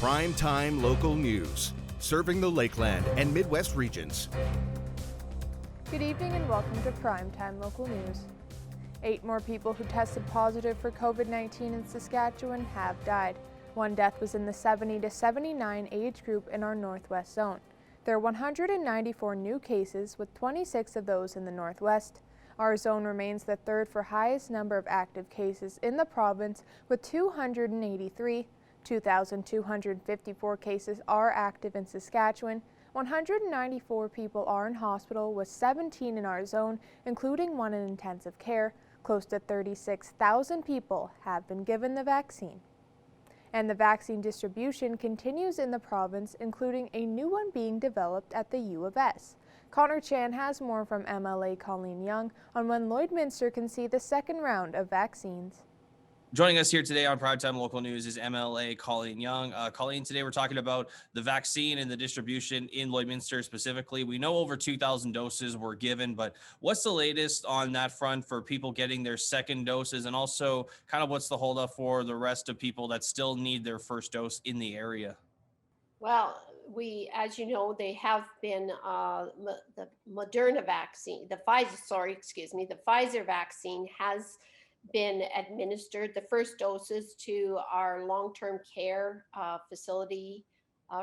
Primetime local news, serving the Lakeland and Midwest regions. Good evening and welcome to Primetime Local News. 8 more people who tested positive for COVID-19 in Saskatchewan have died. One death was in the 70 to 79 age group in our Northwest zone. There are 194 new cases, with 26 of those in the Northwest. Our zone remains the third for highest number of active cases in the province, with 283. 2,254 cases are active in Saskatchewan. 194 people are in hospital, with 17 in our zone, including one in intensive care. Close to 36,000 people have been given the vaccine. And the vaccine distribution continues in the province, including a new one being developed at the U of S. Connor Chan has more from MLA Colleen Young on when Lloydminster can see the second round of vaccines. Joining us here today on Primetime Local News is MLA Colleen Young. Colleen, today we're talking about the vaccine and the distribution in Lloydminster specifically. We know over 2,000 doses were given, but what's the latest on that front for people getting their second doses, and also kind of what's the holdup for the rest of people that still need their first dose in the area? Well, as you know, they have been the Moderna vaccine, the Pfizer vaccine has been administered, the first doses, to our long-term care facility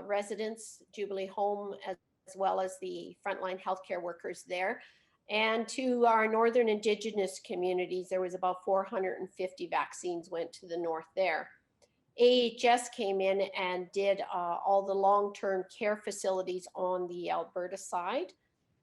residents, Jubilee Home, as well as the frontline healthcare workers there. And to our northern Indigenous communities, there was about 450 vaccines went to the north there. AHS came in and did all the long-term care facilities on the Alberta side,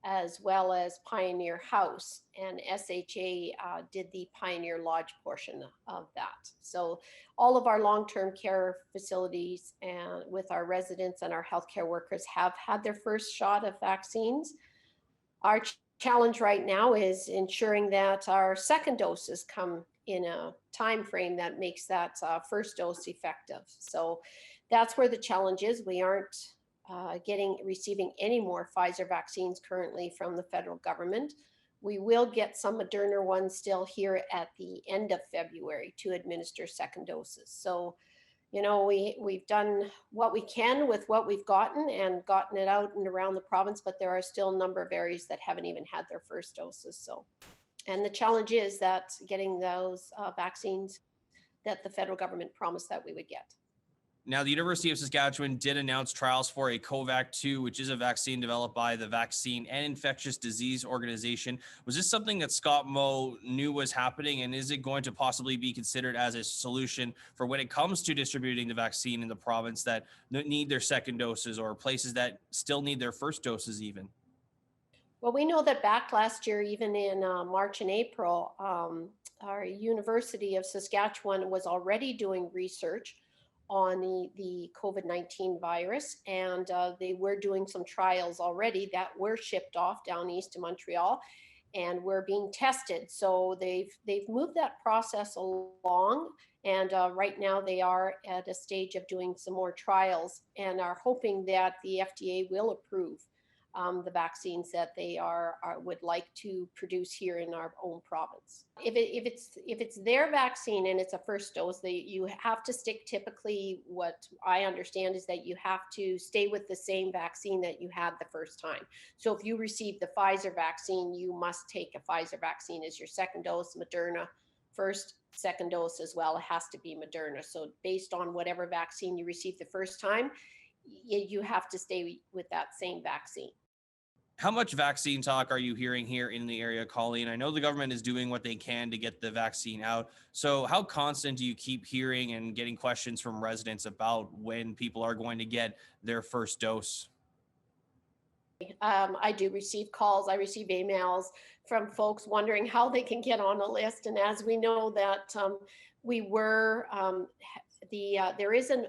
as well as Pioneer House, and SHA did the Pioneer Lodge portion of that. So all of our long-term care facilities and with our residents and our healthcare workers have had their first shot of vaccines. Our challenge right now is ensuring that our second doses come in a time frame that makes that first dose effective. So that's where the challenge is. We aren't receiving any more Pfizer vaccines currently from the federal government. We will get some Moderna ones still here at the end of February to administer second doses. So, you know, we've done what we can with what we've gotten and gotten it out and around the province, but there are still a number of areas that haven't even had their first doses. So, and the challenge is that getting those vaccines that the federal government promised that we would get. Now, the University of Saskatchewan did announce trials for a COVAX-2, which is a vaccine developed by the Vaccine and Infectious Disease Organization. Was this something that Scott Moe knew was happening, and is it going to possibly be considered as a solution for when it comes to distributing the vaccine in the province that need their second doses, or places that still need their first doses even? Well, we know that back last year, even in March and April, our University of Saskatchewan was already doing research on the COVID-19 virus, and they were doing some trials already that were shipped off down east to Montreal and were being tested. So they've moved that process along, and right now they are at a stage of doing some more trials and are hoping that the FDA will approve the vaccines that they would like to produce here in our own province. If it's their vaccine and it's a first dose, you have to stick. Typically, what I understand is that you have to stay with the same vaccine that you had the first time. So if you receive the Pfizer vaccine, you must take a Pfizer vaccine as your second dose. Moderna first, second dose as well. It has to be Moderna. So based on whatever vaccine you received the first time, you have to stay with that same vaccine. How much vaccine talk are you hearing here in the area, Colleen? I know the government is doing what they can to get the vaccine out. So how constant do you keep hearing and getting questions from residents about when people are going to get their first dose? I do receive calls. I receive emails from folks wondering how they can get on a list. And as we know that there is an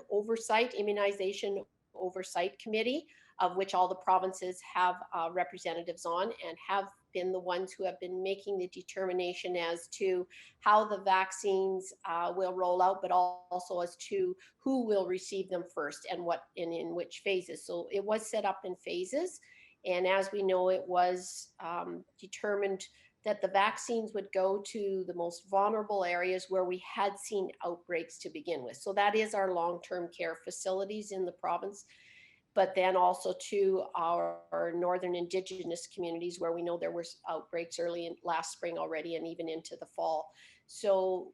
immunization oversight committee, of which all the provinces have representatives on, and have been the ones who have been making the determination as to how the vaccines will roll out, but also as to who will receive them first and in which phases. So it was set up in phases, And as we know, it was determined that the vaccines would go to the most vulnerable areas where we had seen outbreaks to begin with. So that is our long-term care facilities in the province, but then also to our northern Indigenous communities where we know there were outbreaks early in last spring already and even into the fall. So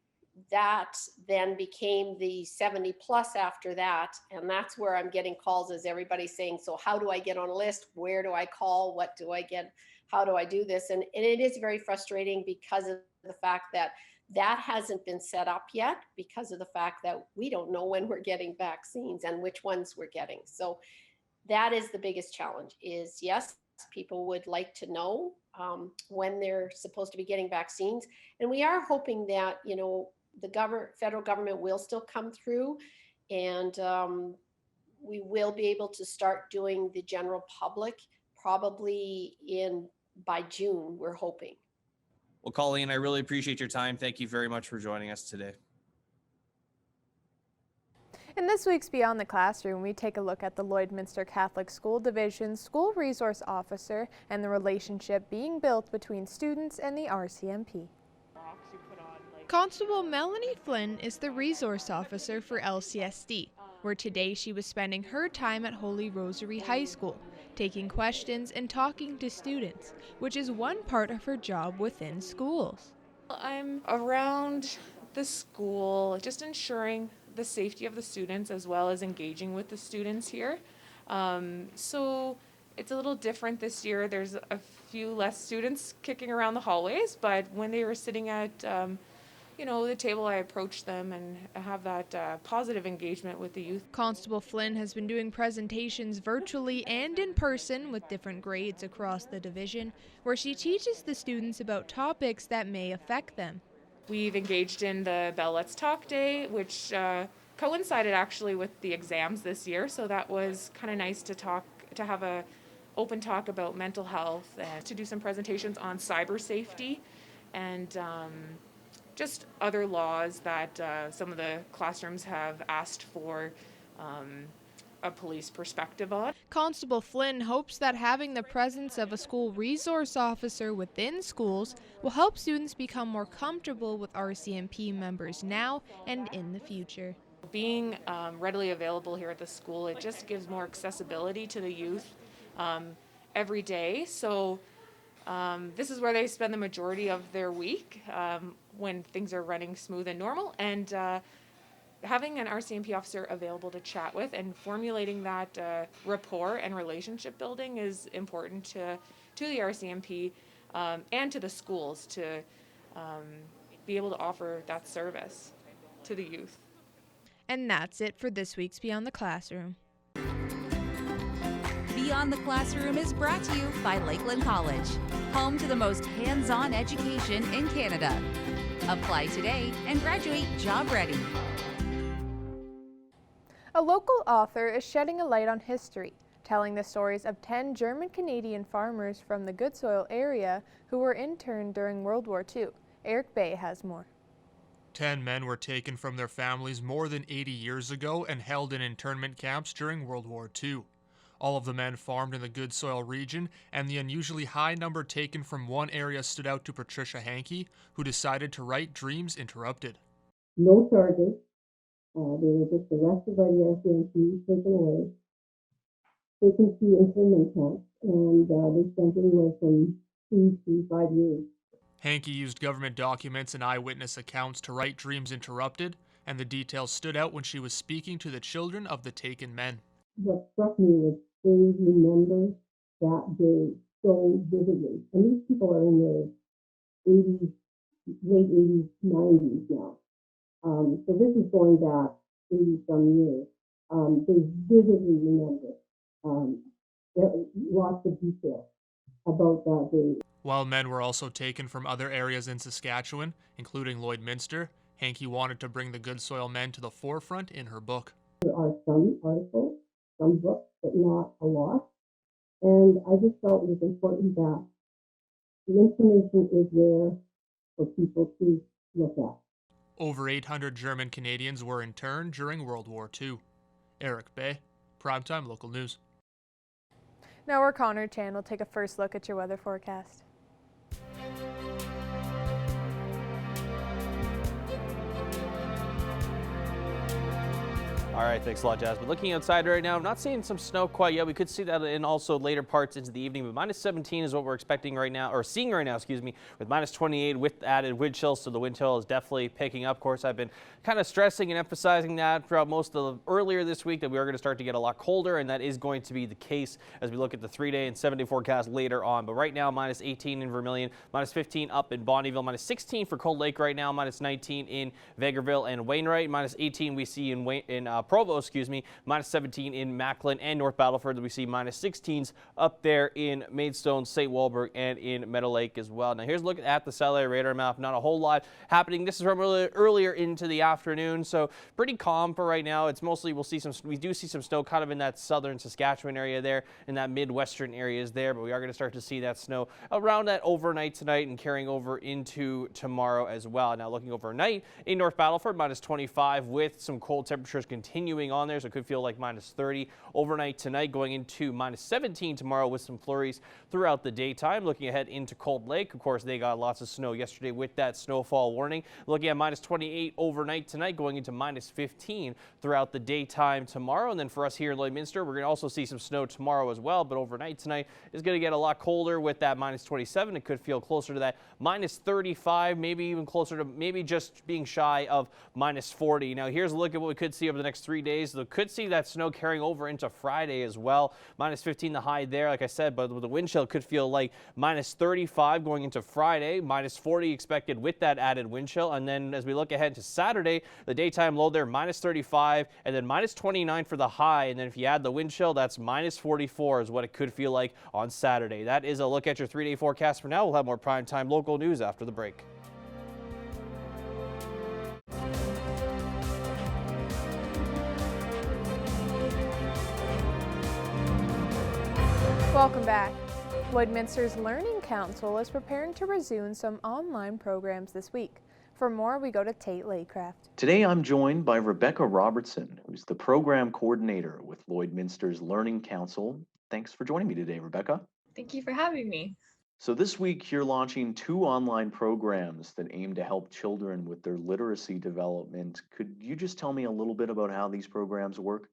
that then became the 70 plus after that. And that's where I'm getting calls as everybody's saying, so how do I get on a list? Where do I call? What do I get? How do I do this? And it is very frustrating because of the fact that that hasn't been set up yet, because of the fact that we don't know when we're getting vaccines and which ones we're getting. So that is the biggest challenge is, yes, people would like to know when they're supposed to be getting vaccines. And we are hoping that, you know, the federal government will still come through, and we will be able to start doing the general public probably by June, we're hoping. Well, Colleen, I really appreciate your time. Thank you very much for joining us today. In this week's Beyond the Classroom, we take a look at the Lloydminster Catholic School Division's School Resource Officer and the relationship being built between students and the RCMP. Constable Melanie Flynn is the resource officer for LCSD, where today she was spending her time at Holy Rosary High School, taking questions and talking to students, which is one part of her job within schools. I'm around the school, just ensuring the safety of the students as well as engaging with the students here. So it's a little different this year. There's a few less students kicking around the hallways, but when they were sitting at the table, I approached them and have that positive engagement with the youth. Constable Flynn has been doing presentations virtually and in person with different grades across the division, where she teaches the students about topics that may affect them. We've engaged in the Bell Let's Talk Day, which coincided actually with the exams this year, so that was kind of nice to have a open talk about mental health and to do some presentations on cyber safety and just other laws that some of the classrooms have asked for a police perspective on. Constable Flynn hopes that having the presence of a school resource officer within schools will help students become more comfortable with RCMP members now and in the future. Being readily available here at the school, it just gives more accessibility to the youth every day. So this is where they spend the majority of their week when things are running smooth and normal, and having an RCMP officer available to chat with and formulating that rapport and relationship building is important to the RCMP and to the schools to be able to offer that service to the youth. And that's it for this week's Beyond the Classroom. Beyond the Classroom is brought to you by Lakeland College, home to the most hands-on education in Canada. Apply today and graduate job ready. A local author is shedding a light on history, telling the stories of 10 German-Canadian farmers from the Good Soil area who were interned during World War II. Eric Bay has more. 10 men were taken from their families more than 80 years ago and held in internment camps during World War II. All of the men farmed in the Good Soil region, and the unusually high number taken from one area stood out to Patricia Hankey, who decided to write Dreams Interrupted. No charges. They were just arrested by the RCMP, taken away, taken to internment camps, and they spent anywhere from 2 to 5 years. Hankey used government documents and eyewitness accounts to write Dreams Interrupted, and the details stood out when she was speaking to the children of the taken men. What struck me was they remember that day so vividly. And these people are in their 80s, late 80s, 90s now. So this is going back 80-some years. They vividly remember lots of detail about that day. While men were also taken from other areas in Saskatchewan, including Lloydminster, Hankey wanted to bring the Good Soil men to the forefront in her book. There are some articles, some books, but not a lot. And I just felt it was important that the information is there for people to look at. Over 800 German Canadians were interned during World War II. Eric Bay, Primetime Local News. Now we're Connor Chan. We'll take a first look at your weather forecast. All right, thanks a lot, Jasmine. Looking outside right now, I'm not seeing some snow quite yet. We could see that in also later parts into the evening, but minus 17 is what we're expecting right now, or seeing right now, excuse me, with minus 28 with added wind chills. So the wind chill is definitely picking up. Of course, I've been kind of stressing and emphasizing that throughout most of the earlier this week that we are going to start to get a lot colder, and that is going to be the case as we look at the 3-day and 7-day forecast later on. But right now, minus 18 in Vermilion, minus 15 up in Bonnyville, minus 16 for Cold Lake right now, minus 19 in Vegreville and Wainwright, minus 18 we see in Provo, excuse me, minus 17 in Macklin and North Battleford. We see minus 16s up there in Maidstone, St. Walburg, and in Meadow Lake as well. Now here's a look at the satellite radar map. Not a whole lot happening. This is from earlier into the afternoon, so pretty calm for right now. It's mostly we do see some snow kind of in that southern Saskatchewan area there, in that midwestern areas there, but we are going to start to see that snow around that overnight tonight and carrying over into tomorrow as well. Now looking overnight in North Battleford, minus 25 with some cold temperatures continuing on there, so it could feel like minus 30 overnight tonight, going into minus 17 tomorrow with some flurries throughout the daytime. Looking ahead into Cold Lake, of course, they got lots of snow yesterday with that snowfall warning. Looking at minus 28 overnight tonight, going into minus 15 throughout the daytime tomorrow. And then for us here in Lloydminster, we're going to also see some snow tomorrow as well, but overnight tonight is going to get a lot colder with that minus 27. It could feel closer to that minus 35, maybe even closer to maybe just being shy of minus 40. Now here's a look at what we could see over the next 3 days. We could see that snow carrying over into Friday as well. Minus 15 the high there, like I said, but with the wind chill could feel like minus 35 going into Friday, minus 40 expected with that added wind chill. And then as we look ahead to Saturday, the daytime low there, minus 35, and then minus 29 for the high. And then if you add the wind chill, that's minus 44 is what it could feel like on Saturday. That is a look at your 3-day forecast for now. We'll have more primetime local news after the break. Welcome back. Lloydminster's Learning Council is preparing to resume some online programs this week. For more, we go to Tate Laycraft. Today I'm joined by Rebecca Robertson, who's the program coordinator with Lloydminster's Learning Council. Thanks for joining me today, Rebecca. Thank you for having me. So this week you're launching 2 online programs that aim to help children with their literacy development. Could you just tell me a little bit about how these programs work?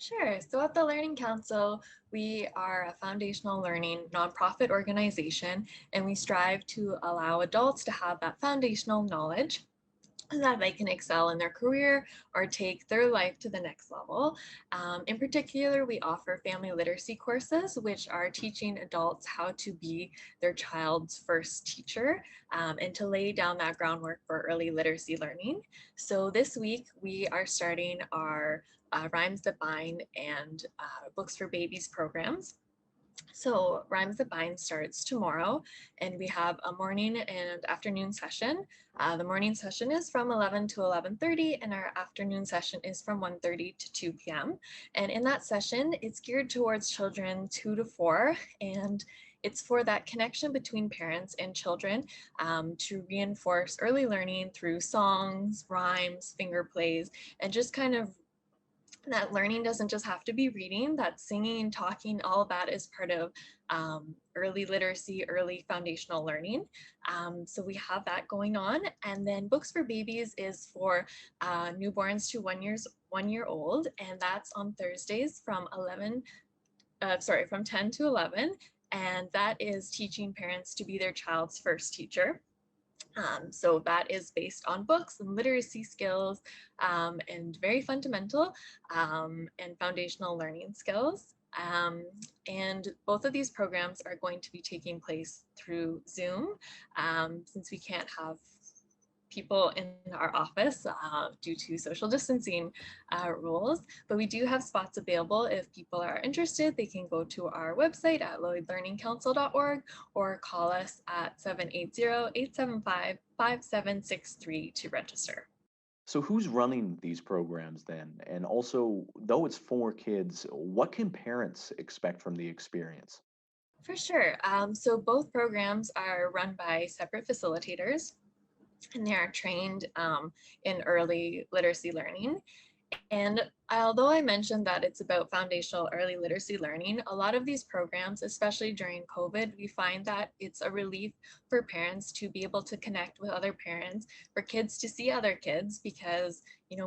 Sure. So at the Learning Council, we are a foundational learning nonprofit organization, and we strive to allow adults to have that foundational knowledge so that they can excel in their career or take their life to the next level. In particular, we offer family literacy courses, which are teaching adults how to be their child's first teacher and to lay down that groundwork for early literacy learning. So this week, we are starting our Rhymes That Bind and Books for Babies programs. So Rhymes That Bind starts tomorrow, and we have a morning and afternoon session. The morning session is from 11 to 11:30, and our afternoon session is from 1:30 to 2 p.m. And in that session, it's geared towards children 2 to 4, and it's for that connection between parents and children to reinforce early learning through songs, rhymes, finger plays, and just kind of that learning doesn't just have to be reading, that singing, talking, all of that is part of early literacy, early foundational learning. So we have that going on. And then Books for Babies is for newborns to 1 year old. And that's on Thursdays from 10 to 11. And that is teaching parents to be their child's first teacher. So that is based on books and literacy skills and very fundamental and foundational learning skills. And both of these programs are going to be taking place through Zoom since we can't have people in our office due to social distancing rules, but we do have spots available. If people are interested, they can go to our website at lloydlearningcouncil.org or call us at 780-875-5763 to register. So who's running these programs then? And also, though it's for kids, what can parents expect from the experience? For sure. So both programs are run by separate facilitators, and they are trained in early literacy learning. And although I mentioned that it's about foundational early literacy learning, a lot of these programs, especially during COVID, we find that it's a relief for parents to be able to connect with other parents, for kids to see other kids, because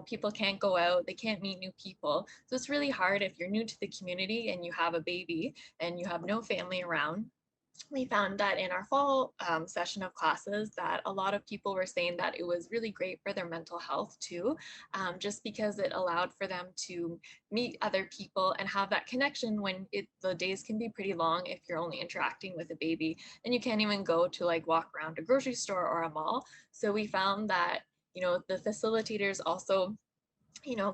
people can't go out, they can't meet new people. So it's really hard if you're new to the community and you have a baby and you have no family around. We found that in our fall session of classes that a lot of people were saying that it was really great for their mental health too, just because it allowed for them to meet other people and have that connection when the days can be pretty long if you're only interacting with a baby and you can't even go to like walk around a grocery store or a mall. So we found that the facilitators also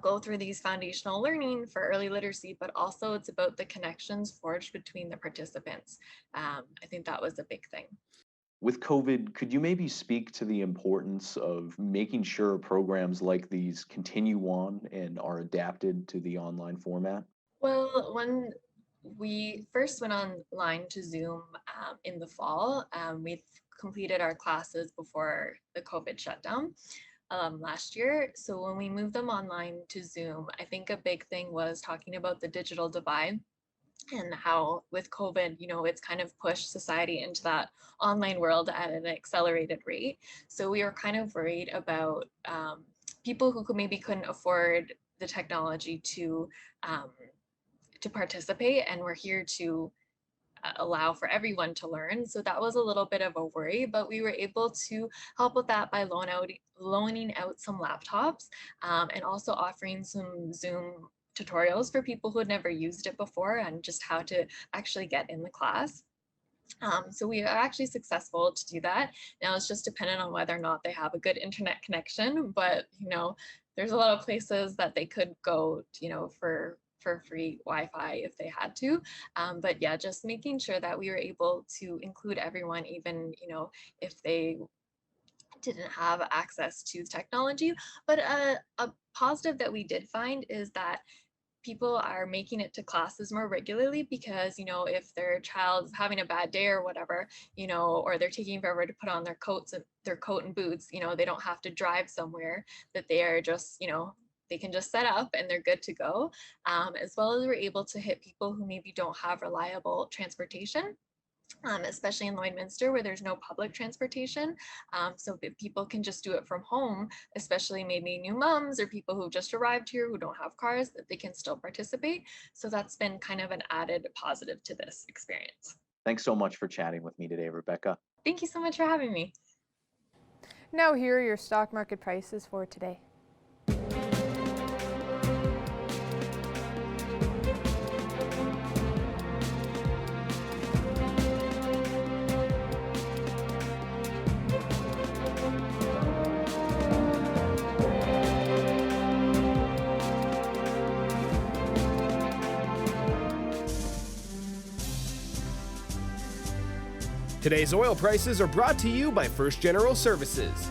go through these foundational learning for early literacy, but also it's about the connections forged between the participants. I think that was a big thing. With COVID, could you maybe speak to the importance of making sure programs like these continue on and are adapted to the online format? Well, when we first went online to Zoom in the fall, we completed our classes before the COVID shutdown last year. So when we moved them online to Zoom, I think a big thing was talking about the digital divide and how with COVID, it's kind of pushed society into that online world at an accelerated rate. So we were kind of worried about people who maybe couldn't afford the technology to participate, and we're here to allow for everyone to learn. So that was a little bit of a worry, but we were able to help with that by loaning out some laptops and also offering some Zoom tutorials for people who had never used it before and just how to actually get in the class. So we are actually successful to do that. Now it's just dependent on whether or not they have a good internet connection, but there's a lot of places that they could go, for free Wi-Fi if they had to. But yeah, just making sure that we were able to include everyone, even, if they didn't have access to technology. But a positive that we did find is that people are making it to classes more regularly because if their child's having a bad day or whatever, or they're taking forever to put on their coat and boots, they don't have to drive somewhere, that they are just they can just set up and they're good to go. As well as we're able to hit people who maybe don't have reliable transportation, especially in Lloydminster where there's no public transportation. So people can just do it from home, especially maybe new moms or people who've just arrived here who don't have cars, that they can still participate. So that's been kind of an added positive to this experience. Thanks so much for chatting with me today, Rebecca. Thank you so much for having me. Now here are your stock market prices for today. Today's oil prices are brought to you by First General Services.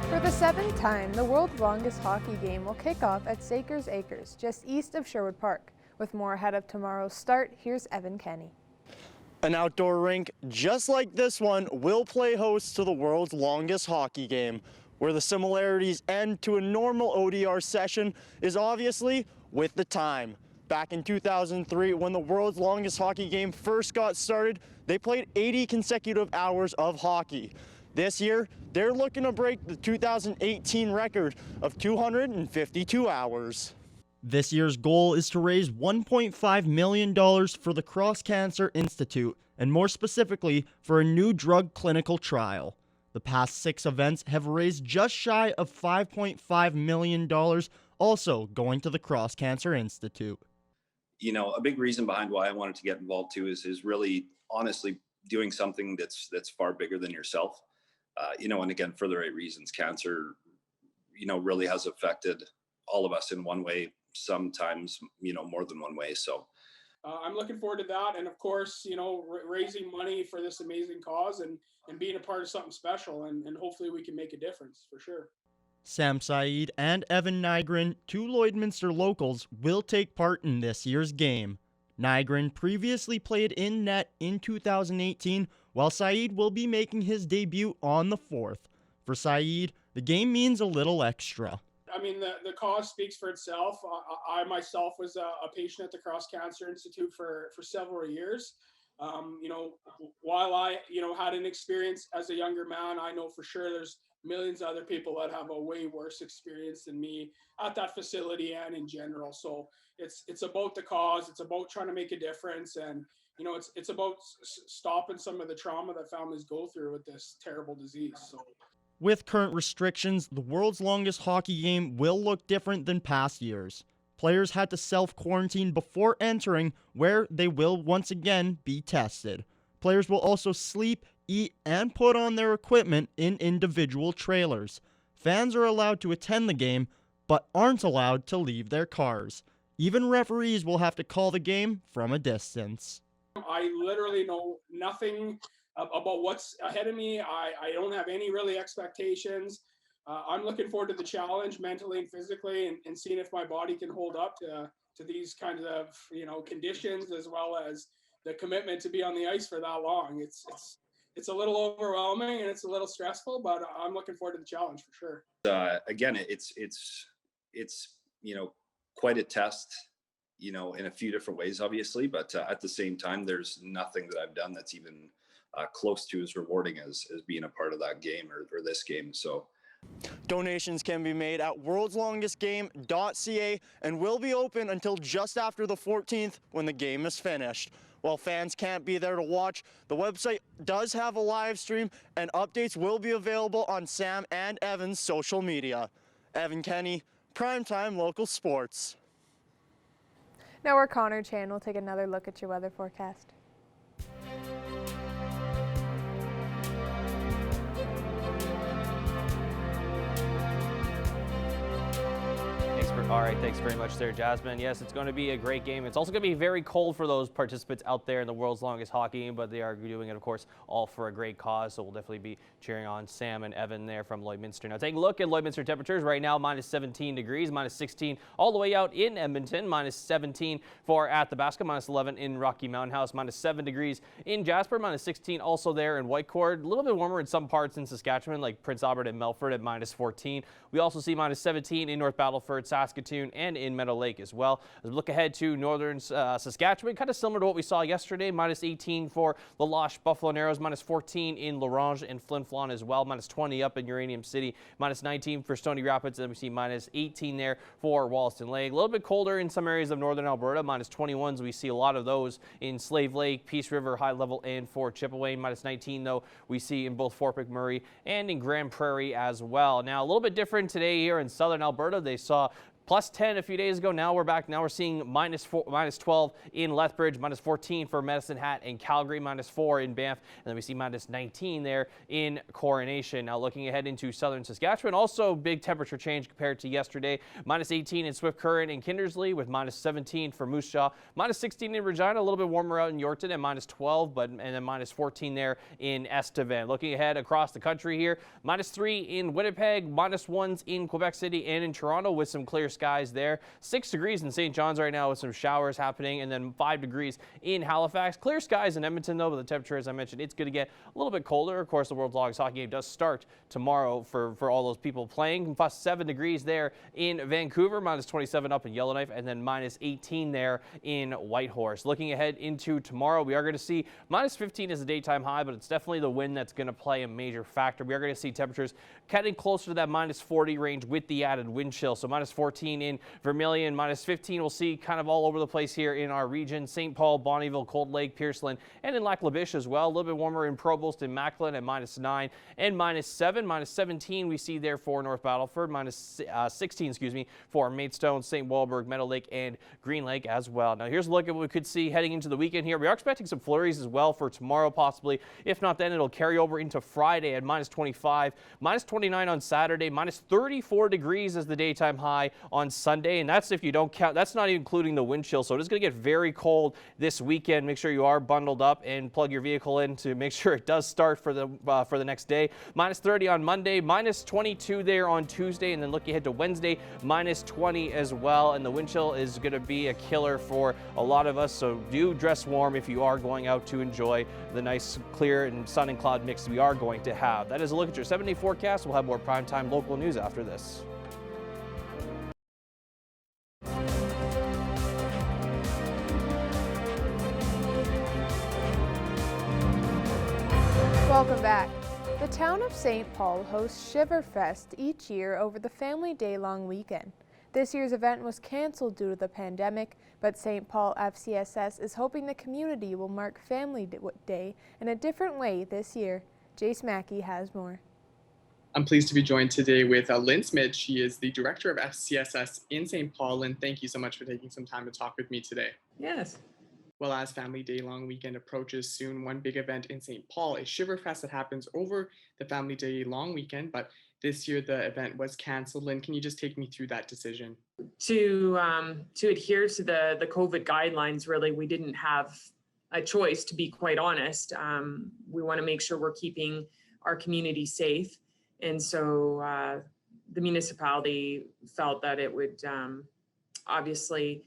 For the 7th time, the world's longest hockey game will kick off at Sakers Acres, just east of Sherwood Park. With more ahead of tomorrow's start, here's Evan Kenny. An outdoor rink just like this one will play host to the world's longest hockey game. Where the similarities end to a normal ODR session is obviously with the time. Back in 2003, when the world's longest hockey game first got started, they played 80 consecutive hours of hockey. This year, they're looking to break the 2018 record of 252 hours. This year's goal is to raise $1.5 million for the Cross Cancer Institute, and more specifically, for a new drug clinical trial. The past 6 events have raised just shy of $5.5 million, also going to the Cross Cancer Institute. A big reason behind why I wanted to get involved too is really honestly doing something that's far bigger than yourself. And again, for the right reasons. Cancer, really has affected all of us in one way, sometimes, more than one way. So I'm looking forward to that. And of course, raising money for this amazing cause and being a part of something special. And hopefully we can make a difference for sure. Sam Saeed and Evan Nygren, 2 Lloydminster locals, will take part in this year's game. Nygren previously played in net in 2018, while Saeed will be making his debut on the 4th. For Saeed, the game means a little extra. I mean, the cause speaks for itself. I myself was a patient at the Cross Cancer Institute for several years. While I, had an experience as a younger man, I know for sure there's millions of other people that have a way worse experience than me at that facility and in general. So it's about the cause. It's about trying to make a difference, and it's about stopping some of the trauma that families go through with this terrible disease. So. With current restrictions, the world's longest hockey game will look different than past years. Players had to self-quarantine before entering, where they will once again be tested. Players will also sleep, eat, and put on their equipment in individual trailers. Fans are allowed to attend the game, but aren't allowed to leave their cars. Even referees will have to call the game from a distance. I literally know nothing about what's ahead of me. I don't have any really expectations. I'm looking forward to the challenge mentally and physically, and seeing if my body can hold up to these kinds of conditions, as well as the commitment to be on the ice for that long. It's a little overwhelming and it's a little stressful, but I'm looking forward to the challenge for sure. Again, it's quite a test, in a few different ways, obviously, but at the same time, there's nothing that I've done that's even close to as rewarding as being a part of that game or this game. So donations can be made at worldslongestgame.ca and will be open until just after the 14th when the game is finished. While fans can't be there to watch, the website does have a live stream, and updates will be available on Sam and Evan's social media. Evan Kenny, Primetime Local Sports. Now our Connor Chan will take another look at your weather forecast. All right, thanks very much there, Jasmine. Yes, it's going to be a great game. It's also going to be very cold for those participants out there in the world's longest hockey game, but they are doing it, of course, all for a great cause. So we'll definitely be cheering on Sam and Evan there from Lloydminster. Now, take a look at Lloydminster temperatures right now, minus 17 degrees, minus 16 all the way out in Edmonton, minus 17 for at the Basket, minus 11 in Rocky Mountain House, minus 7 degrees in Jasper, minus 16 also there in Whitecourt. A little bit warmer in some parts in Saskatchewan, like Prince Albert and Melfort at minus 14. We also see minus 17 in North Battleford, Saskatoon, and in Meadow Lake as well. As we look ahead to northern Saskatchewan, kind of similar to what we saw yesterday, minus 18 for La Loche, Buffalo Narrows, minus 14 in Larange and Flin Flon as well, minus 20 up in Uranium City, minus 19 for Stony Rapids, and we see minus 18 there for Wollaston Lake. A little bit colder in some areas of northern Alberta, minus 21s. We see a lot of those in Slave Lake, Peace River, High Level, and Fort Chipeway. Minus 19, though, we see in both Fort McMurray and in Grand Prairie as well. Now, a little bit different today here in southern Alberta. They saw plus 10 a few days ago. Now we're back. Now we're seeing minus 12 in Lethbridge, minus 14 for Medicine Hat and Calgary, minus 4 in Banff, and then we see minus 19 there in Coronation. Now looking ahead into southern Saskatchewan, also big temperature change compared to yesterday. Minus 18 in Swift Current and Kindersley with minus 17 for Moose Jaw, minus 16 in Regina, a little bit warmer out in Yorkton and minus 12, and then minus 14 there in Estevan. Looking ahead across the country here, minus 3 in Winnipeg, minus 1s in Quebec City and in Toronto with some clear skies there. 6 degrees in St. John's right now with some showers happening, and then 5 degrees in Halifax. Clear skies in Edmonton though, but the temperature, as I mentioned, it's going to get a little bit colder. Of course, the World's Longest Hockey Game does start tomorrow for all those people playing. Plus 7 degrees there in Vancouver, minus 27 up in Yellowknife, and then minus 18 there in Whitehorse. Looking ahead into tomorrow, we are going to see minus 15 as a daytime high, but it's definitely the wind that's going to play a major factor. We are going to see temperatures getting closer to that minus 40 range with the added wind chill. So minus 14 in Vermilion, minus 15 we'll see kind of all over the place here in our region. St. Paul, Bonnyville, Cold Lake, Pierceland, and in Lac La Biche as well. A little bit warmer in Provost and Macklin at minus 9 and minus 7. Minus 17 we see there for North Battleford. Minus 16, for Maidstone, St. Walburg, Meadow Lake, and Green Lake as well. Now here's a look at what we could see heading into the weekend here. We are expecting some flurries as well for tomorrow possibly. If not, then it'll carry over into Friday at minus 25, minus 29 on Saturday, minus 34 degrees as the daytime high on Sunday, and that's if you don't count, that's not even including the wind chill. So it is going to get very cold this weekend. Make sure you are bundled up and plug your vehicle in to make sure it does start for the next day. Minus 30 on Monday, minus 22 there on Tuesday, and then looking ahead to Wednesday, minus 20 as well. And the wind chill is going to be a killer for a lot of us. So do dress warm if you are going out to enjoy the nice clear and sun and cloud mix we are going to have. That is a look at your 7-day forecast. We'll have more primetime local news after this. Welcome back. The town of St. Paul hosts Shiverfest each year over the family day-long weekend. This year's event was canceled due to the pandemic, but St. Paul FCSS is hoping the community will mark Family Day in a different way this year. Jace Mackey has more. I'm pleased to be joined today with Lynn Smith. She is the director of FCSS in St. Paul. Lynn, thank you so much for taking some time to talk with me today. Yes. Well, as Family Day Long Weekend approaches soon, one big event in St. Paul is Shiverfest that happens over the Family Day Long Weekend, but this year the event was canceled. Lynn, can you just take me through that decision? To adhere to the COVID guidelines, really, we didn't have a choice, to be quite honest. We want to make sure we're keeping our community safe. And so the municipality felt that it would obviously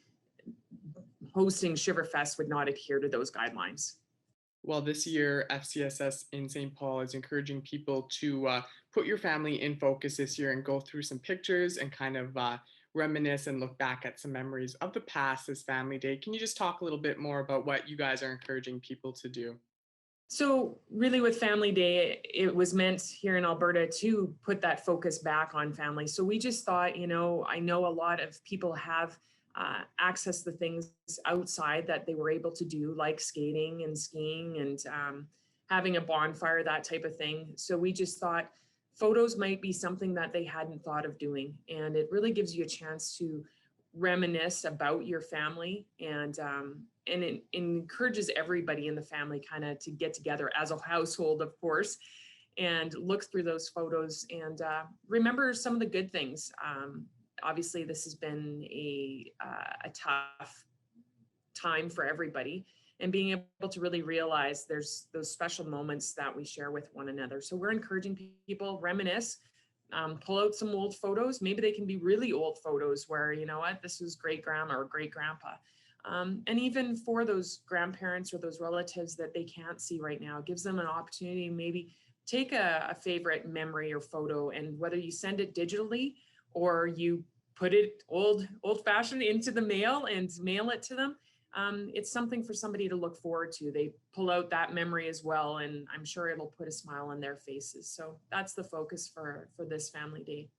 hosting Shiverfest would not adhere to those guidelines. Well, this year, FCSS in St. Paul is encouraging people to put your family in focus this year and go through some pictures and kind of reminisce and look back at some memories of the past this Family Day. Can you just talk a little bit more about what you guys are encouraging people to do? So really with Family Day, it was meant here in Alberta to put that focus back on family. So we just thought, I know a lot of people have access to things outside that they were able to do, like skating and skiing and having a bonfire, that type of thing. So we just thought photos might be something that they hadn't thought of doing. And it really gives you a chance to reminisce about your family, and it encourages everybody in the family kind of to get together as a household, of course, and look through those photos and remember some of the good things. Obviously, this has been a tough time for everybody, and being able to really realize there's those special moments that we share with one another. So we're encouraging people reminisce, pull out some old photos. Maybe they can be really old photos where, this was great grandma or great grandpa. And even for those grandparents or those relatives that they can't see right now, it gives them an opportunity to maybe take a favorite memory or photo, and whether you send it digitally or you put it old-fashioned into the mail and mail it to them, it's something for somebody to look forward to. They pull out that memory as well, and I'm sure it'll put a smile on their faces. So that's the focus for this Family Day.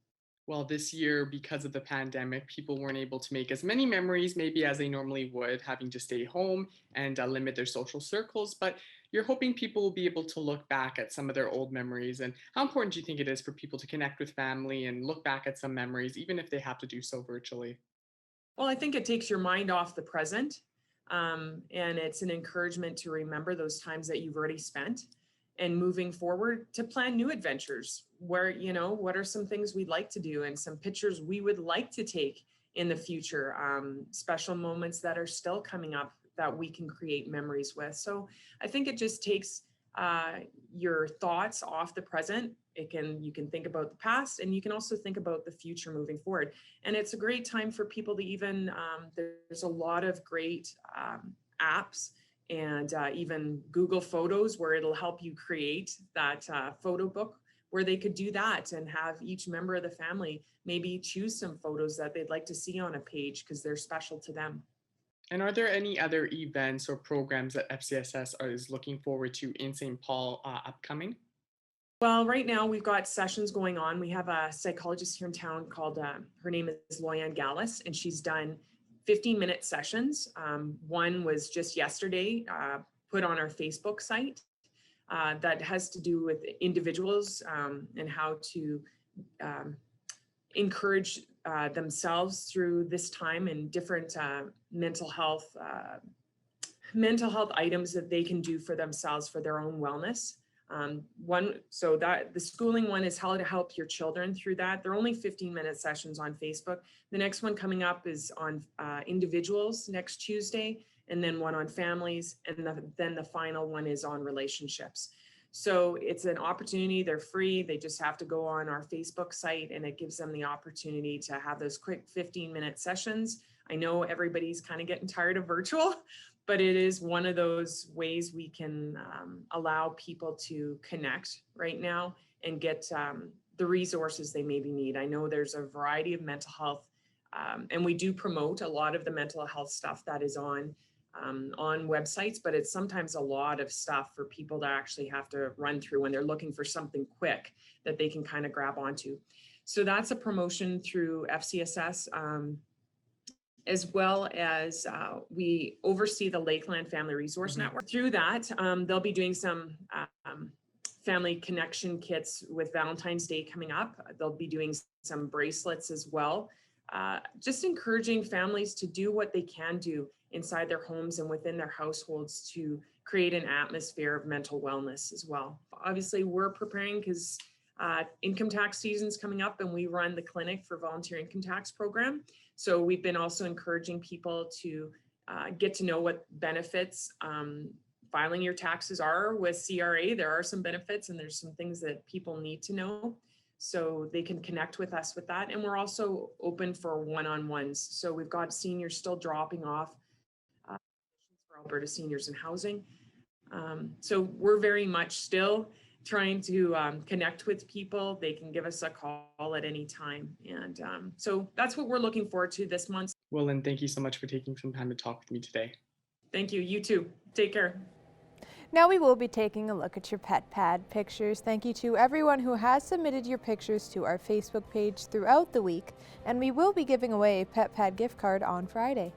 Well, this year, because of the pandemic, people weren't able to make as many memories maybe as they normally would, having to stay home and limit their social circles. But you're hoping people will be able to look back at some of their old memories. And how important do you think it is for people to connect with family and look back at some memories, even if they have to do so virtually? Well, I think it takes your mind off the present. And it's an encouragement to remember those times that you've already spent, and moving forward to plan new adventures where, what are some things we'd like to do and some pictures we would like to take in the future, special moments that are still coming up that we can create memories with. So I think it just takes your thoughts off the present. You can think about the past, and you can also think about the future moving forward. And it's a great time for people to even, there's a lot of great apps and even Google Photos where it'll help you create that photo book, where they could do that and have each member of the family maybe choose some photos that they'd like to see on a page because they're special to them. And are there any other events or programs that FCSS is looking forward to in St. Paul upcoming? Well, right now we've got sessions going on. We have a psychologist here in town called, her name is Loyanne Gallus, and she's done 15-minute sessions. One was just yesterday, put on our Facebook site, that has to do with individuals and how to encourage themselves through this time, and different mental health items that they can do for themselves for their own wellness. So that the schooling one is how to help your children through that. They're only 15-minute sessions on Facebook. The next one coming up is on individuals next Tuesday, and then one on families, and then the final one is on relationships. So it's an opportunity. They're free. They just have to go on our Facebook site, and it gives them the opportunity to have those quick 15-minute sessions. I know everybody's kind of getting tired of virtual, but it is one of those ways we can allow people to connect right now and get the resources they maybe need. I know there's a variety of mental health, and we do promote a lot of the mental health stuff that is on websites, but it's sometimes a lot of stuff for people to actually have to run through when they're looking for something quick that they can kind of grab onto. So that's a promotion through FCSS, as well as we oversee the Lakeland Family Resource Network. Through that, they'll be doing some family connection kits with Valentine's Day coming up. They'll be doing some bracelets as well. Just encouraging families to do what they can do inside their homes and within their households to create an atmosphere of mental wellness as well. Obviously, we're preparing because income tax season's coming up, and we run the clinic for volunteer income tax program. So we've been also encouraging people to get to know what benefits filing your taxes are with CRA. There are some benefits, and there's some things that people need to know, so they can connect with us with that. And we're also open for one-on-ones. So we've got seniors still dropping off for Alberta Seniors in Housing. So we're very much still trying to connect with people. They can give us a call at any time. And so that's what we're looking forward to this month. Well, and thank you so much for taking some time to talk with me today. Thank you. You too. Take care. Now we will be taking a look at your pet pad pictures. Thank you to everyone who has submitted your pictures to our Facebook page throughout the week, and we will be giving away a pet pad gift card on Friday.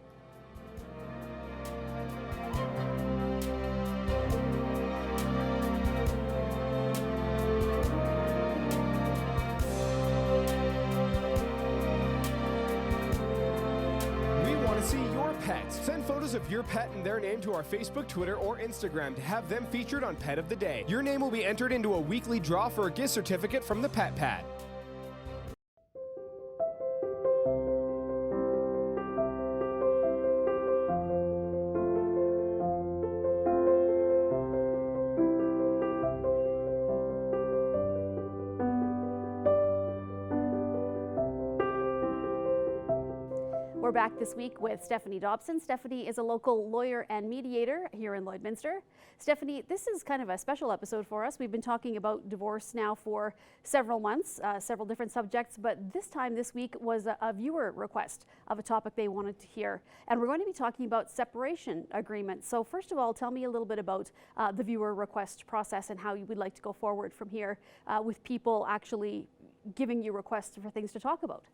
Send photos of your pet and their name to our Facebook, Twitter, or Instagram to have them featured on Pet of the Day. Your name will be entered into a weekly draw for a gift certificate from the Pet Pad. We're back this week with Stephanie Dobson. Stephanie is a local lawyer and mediator here in Lloydminster. Stephanie, this is kind of a special episode for us. We've been talking about divorce now for several months, several different subjects, but this time this week was a viewer request of a topic they wanted to hear. And we're going to be talking about separation agreements. So first of all, tell me a little bit about the viewer request process and how you would like to go forward from here with people actually giving you requests for things to talk about.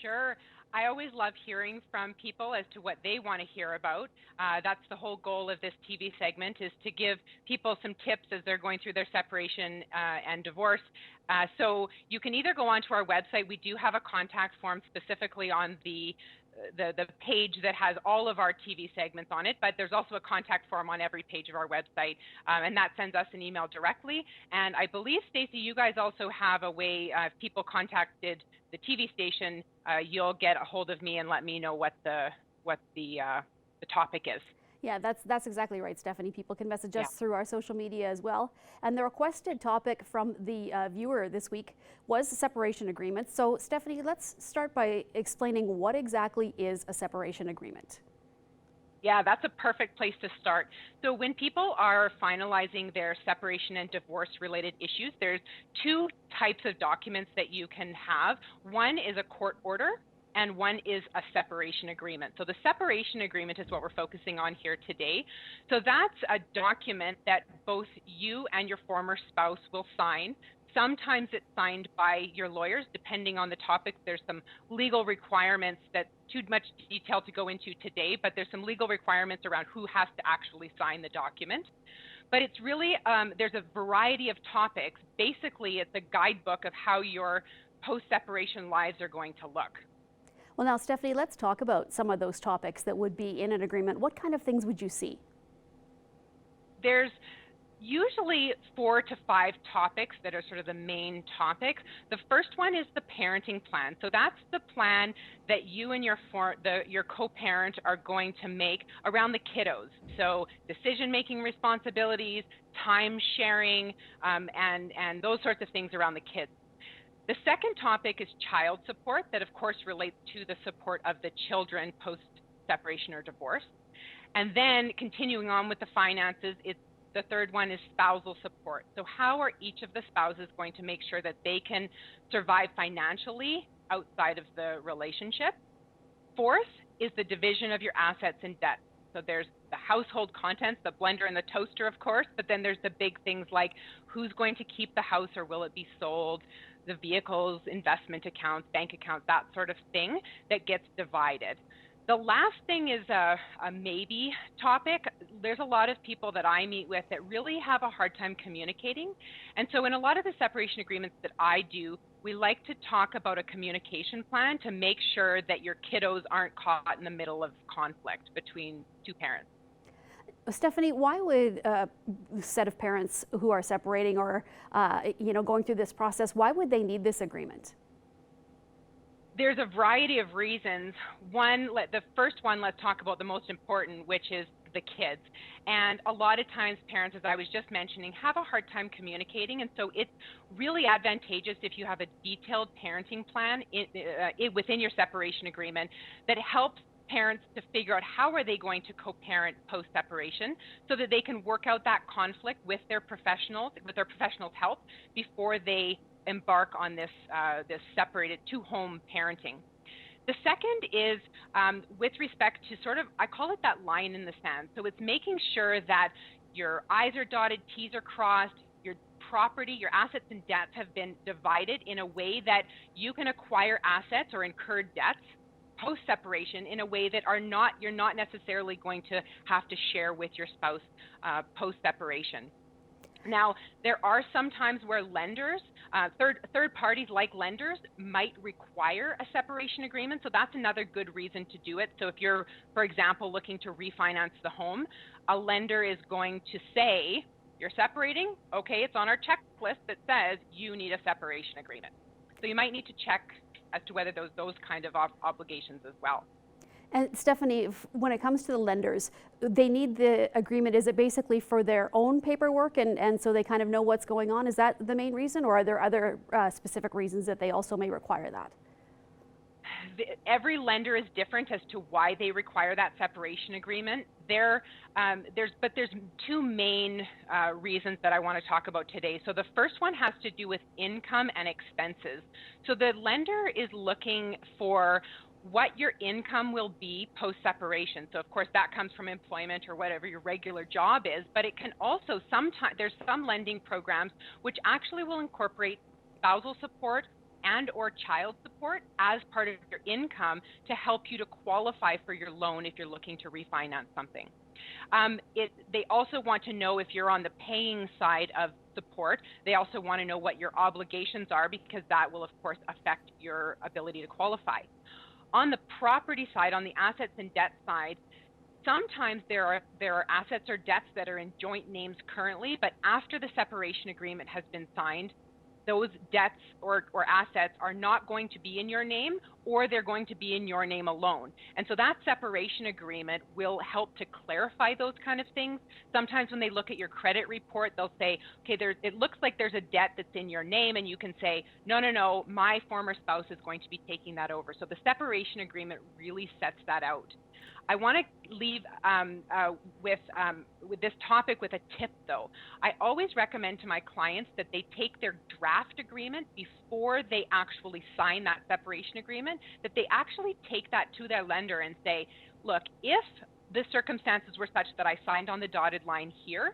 Sure. I always love hearing from people as to what they want to hear about. That's the whole goal of this TV segment, is to give people some tips as they're going through their separation and divorce. So you can either go onto our website. We do have a contact form specifically on the page that has all of our TV segments on it, but there's also a contact form on every page of our website, and that sends us an email directly. And I believe, Stacey, you guys also have a way, if people contacted the TV station, you'll get a hold of me and let me know what the topic is. Yeah, that's exactly right, Stephanie. People can message us through our social media as well. And the requested topic from the viewer this week was separation agreements. So, Stephanie, let's start by explaining what exactly is a separation agreement. Yeah, that's a perfect place to start. So when people are finalizing their separation and divorce related issues, there's two types of documents that you can have. One is a court order, and one is a separation agreement. So the separation agreement is what we're focusing on here today. So that's a document that both you and your former spouse will sign. Sometimes it's signed by your lawyers, depending on the topic. There's some legal requirements that too much detail to go into today, but there's some legal requirements around who has to actually sign the document. But it's really, there's a variety of topics. Basically, it's a guidebook of how your post-separation lives are going to look. Well, now, Stephanie, let's talk about some of those topics that would be in an agreement. What kind of things would you see? There's usually 4 to 5 topics that are sort of the main topics. The first one is the parenting plan. So that's the plan that you and your co-parent are going to make around the kiddos. So decision-making responsibilities, time sharing, and those sorts of things around the kids. The second topic is child support, that of course relates to the support of the children post-separation or divorce. And then continuing on with the finances, the third one is spousal support. So how are each of the spouses going to make sure that they can survive financially outside of the relationship? Fourth is the division of your assets and debt. So there's the household contents, the blender and the toaster, of course, but then there's the big things like who's going to keep the house or will it be sold, the vehicles, investment accounts, bank accounts, that sort of thing that gets divided. The last thing is a maybe topic. There's a lot of people that I meet with that really have a hard time communicating. And so in a lot of the separation agreements that I do, we like to talk about a communication plan to make sure that your kiddos aren't caught in the middle of conflict between two parents. Stephanie, why would a set of parents who are separating or going through this process, why would they need this agreement? There's a variety of reasons. The first one, let's talk about the most important, which is the kids. And a lot of times parents, as I was just mentioning, have a hard time communicating. And so it's really advantageous if you have a detailed parenting plan within your separation agreement that helps parents to figure out how are they going to co-parent post-separation so that they can work out that conflict with their professionals' help before they embark on this separated two-home parenting. The second is with respect to sort of, I call it that line in the sand. So it's making sure that your I's are dotted, T's are crossed, your property, your assets and debts have been divided in a way that you can acquire assets or incur debts post-separation in a way that you're not necessarily going to have to share with your spouse post-separation. Now, there are some times where lenders, third parties like lenders, might require a separation agreement. So that's another good reason to do it. So if you're, for example, looking to refinance the home, a lender is going to say, you're separating? Okay, it's on our checklist that says you need a separation agreement. So you might need to check as to whether those kind of obligations as well. And Stephanie, when it comes to the lenders, they need the agreement. Is it basically for their own paperwork and so they kind of know what's going on? Is that the main reason, or are there other specific reasons that they also may require that? Every lender is different as to why they require that separation agreement. There's two main reasons that I want to talk about today. So the first one has to do with income and expenses. So the lender is looking for what your income will be post-separation. So of course that comes from employment or whatever your regular job is, but it can also there's some lending programs which actually will incorporate spousal support and or child support as part of your income to help you to qualify for your loan if you're looking to refinance something. They also want to know if you're on the paying side of support. They also want to know what your obligations are because that will of course affect your ability to qualify. On the property side, on the assets and debt side, sometimes there are assets or debts that are in joint names currently, but after the separation agreement has been signed, those debts or assets are not going to be in your name, or they're going to be in your name alone. And so that separation agreement will help to clarify those kind of things. Sometimes when they look at your credit report, they'll say, okay, it looks like there's a debt that's in your name, and you can say, no, my former spouse is going to be taking that over. So the separation agreement really sets that out. I want to leave with this topic with a tip, though. I always recommend to my clients that they take their draft agreement before they actually sign that separation agreement, that they actually take that to their lender and say, look, if the circumstances were such that I signed on the dotted line here,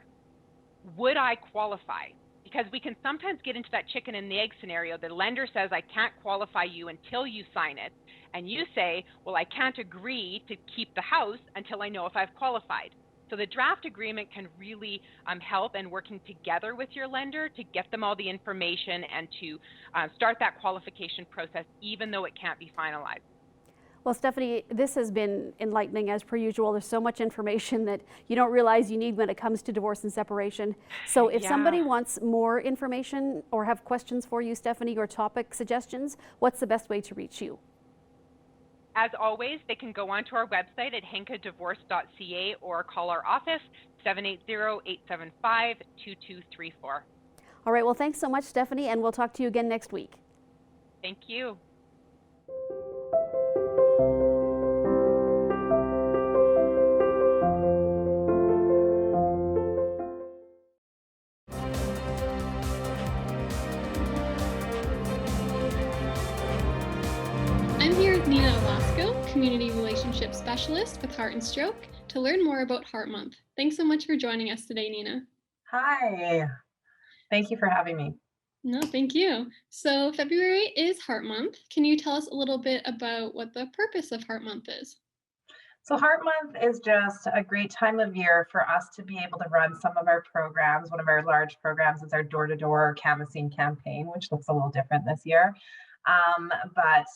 would I qualify? Because we can sometimes get into that chicken and the egg scenario. The lender says, I can't qualify you until you sign it. And you say, well, I can't agree to keep the house until I know if I've qualified. So the draft agreement can really help in working together with your lender to get them all the information and to start that qualification process, even though it can't be finalized. Well, Stephanie, this has been enlightening as per usual. There's so much information that you don't realize you need when it comes to divorce and separation. So if somebody wants more information or have questions for you, Stephanie, or topic suggestions, what's the best way to reach you? As always, they can go onto our website at henkadivorce.ca or call our office 780-875-2234. All right, well, thanks so much, Stephanie, and we'll talk to you again next week. Thank you. I'm here with Nina Alasko, Community Relationship Specialist with Heart and Stroke, to learn more about Heart Month. Thanks so much for joining us today, Nina. Hi, thank you for having me. No, thank you. So February is Heart Month. Can you tell us a little bit about what the purpose of Heart Month is? So Heart Month is just a great time of year for us to be able to run some of our programs. One of our large programs is our door-to-door canvassing campaign, which looks a little different this year. But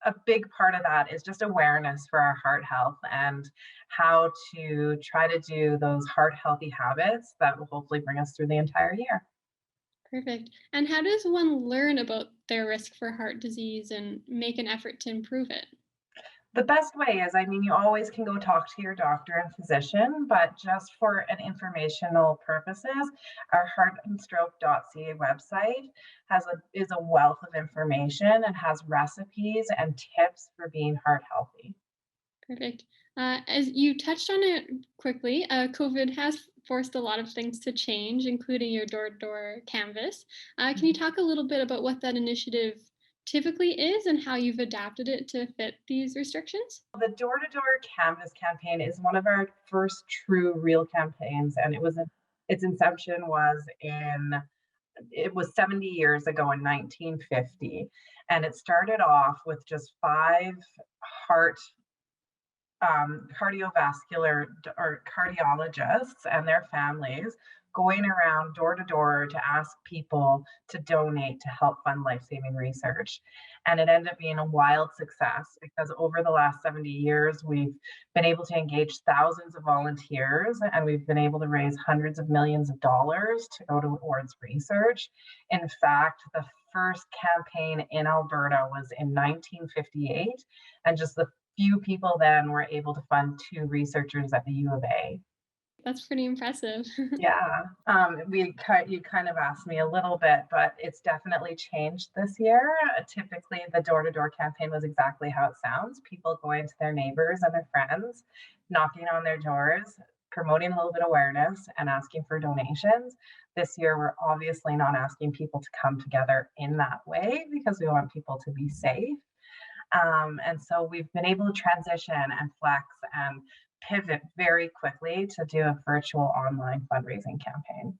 a big part of that is just awareness for our heart health and how to try to do those heart healthy habits that will hopefully bring us through the entire year. Perfect. And how does one learn about their risk for heart disease and make an effort to improve it? The best way is, you always can go talk to your doctor and physician, but just for an informational purposes, our heartandstroke.ca website is a wealth of information and has recipes and tips for being heart healthy. Perfect. As you touched on it quickly, COVID has forced a lot of things to change, including your door-to-door canvas. Can you talk a little bit about what that initiative typically is and how you've adapted it to fit these restrictions? The door-to-door canvas campaign is one of our first true real campaigns, and its inception was 70 years ago in 1950, and it started off with just 5 cardiovascular or cardiologists and their families going around door to door to ask people to donate to help fund life-saving research. And it ended up being a wild success because over the last 70 years, we've been able to engage thousands of volunteers, and we've been able to raise hundreds of millions of dollars to go towards research. In fact, the first campaign in Alberta was in 1958, and just the few people then were able to fund 2 researchers at the U of A. That's pretty impressive. Yeah, you kind of asked me a little bit, but it's definitely changed this year. Typically, the door-to-door campaign was exactly how it sounds. People going to their neighbors and their friends, knocking on their doors, promoting a little bit of awareness and asking for donations. This year, we're obviously not asking people to come together in that way because we want people to be safe. And so we've been able to transition and flex and pivot very quickly to do a virtual online fundraising campaign.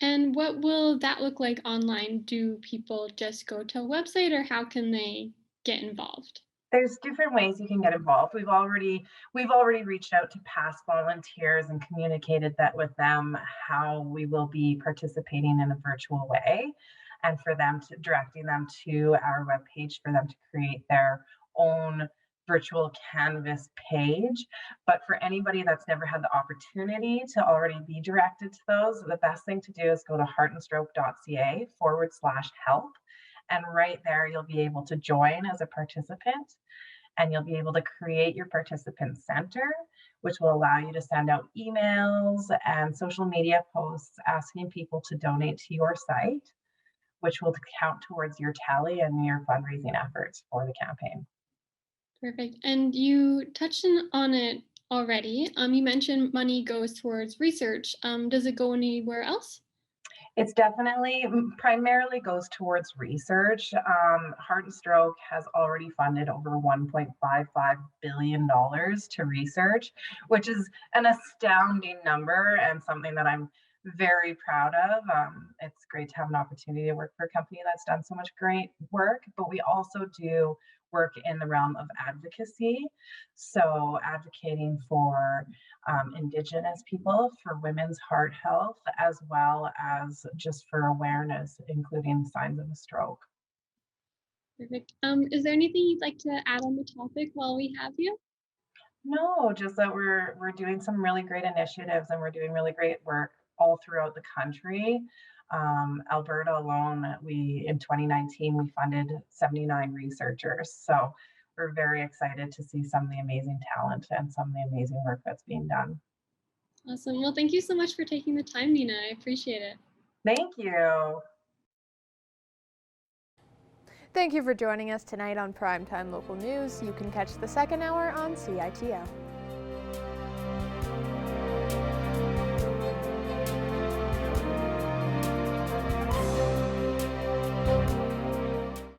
And what will that look like online? Do people just go to a website or how can they get involved? There's different ways you can get involved. We've already reached out to past volunteers and communicated that with them how we will be participating in a virtual way, and for them to directing them to our webpage for them to create their own virtual canvas page. But for anybody that's never had the opportunity to already be directed to those, the best thing to do is go to heartandstroke.ca/help. And right there, you'll be able to join as a participant, and you'll be able to create your participant center, which will allow you to send out emails and social media posts asking people to donate to your site, which will count towards your tally and your fundraising efforts for the campaign. Perfect. And you touched on it already. You mentioned money goes towards research. Does it go anywhere else? It's definitely primarily goes towards research. Heart and Stroke has already funded over $1.55 billion to research, which is an astounding number and something that I'm very proud of. It's great to have an opportunity to work for a company that's done so much great work, but we also do work in the realm of advocacy. So advocating for Indigenous people, for women's heart health, as well as just for awareness, including signs of a stroke. Perfect. Is there anything you'd like to add on the topic while we have you? No, just that we're doing some really great initiatives and we're doing really great work all throughout the country. Alberta alone, we in 2019 we funded 79 researchers. So we're very excited to see some of the amazing talent and some of the amazing work that's being done. Awesome. Well, thank you so much for taking the time, Nina. I appreciate it. Thank you. Thank you for joining us tonight on Primetime Local News. You can catch the second hour on CITL.